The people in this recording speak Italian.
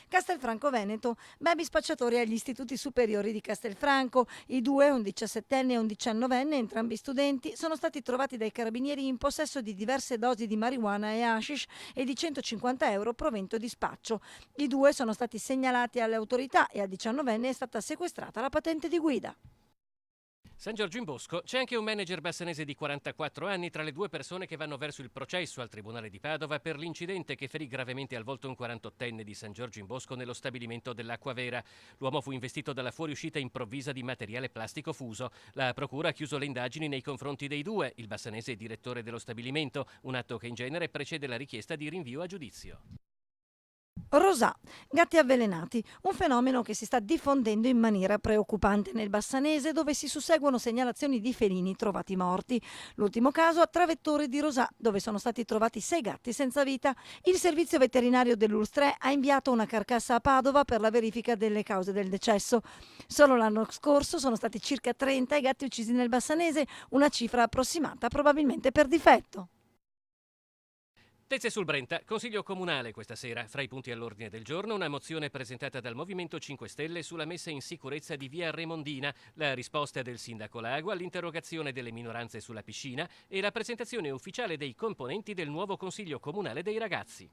Castelfranco Veneto, baby spacciatori agli istituti superiori di Castelfranco. I due, un 17enne e un 19enne, entrambi studenti, sono stati trovati dai carabinieri in possesso di diverse dosi di marijuana e hashish e di 150 euro provento di spaccio. I due sono stati segnalati alle autorità e al 19enne è stata sequestrata la patente di guida. San Giorgio in Bosco c'è anche un manager bassanese di 44 anni tra le due persone che vanno verso il processo al Tribunale di Padova per l'incidente che ferì gravemente al volto un 48enne di San Giorgio in Bosco nello stabilimento dell'Acquavera. L'uomo fu investito dalla fuoriuscita improvvisa di materiale plastico fuso. La procura ha chiuso le indagini nei confronti dei due. Il bassanese è direttore dello stabilimento, un atto che in genere precede la richiesta di rinvio a giudizio. Rosà, gatti avvelenati, un fenomeno che si sta diffondendo in maniera preoccupante nel Bassanese, dove si susseguono segnalazioni di felini trovati morti. L'ultimo caso a Travettore di Rosà, dove sono stati trovati 6 gatti senza vita. Il servizio veterinario dell'ULSS ha inviato una carcassa a Padova per la verifica delle cause del decesso. Solo l'anno scorso sono stati circa 30 i gatti uccisi nel Bassanese, una cifra approssimata probabilmente per difetto. Tezze sul Brenta, Consiglio Comunale questa sera. Fra i punti all'ordine del giorno una mozione presentata dal Movimento 5 Stelle sulla messa in sicurezza di via Remondina, la risposta del sindaco Lago all'interrogazione delle minoranze sulla piscina e la presentazione ufficiale dei componenti del nuovo Consiglio Comunale dei ragazzi.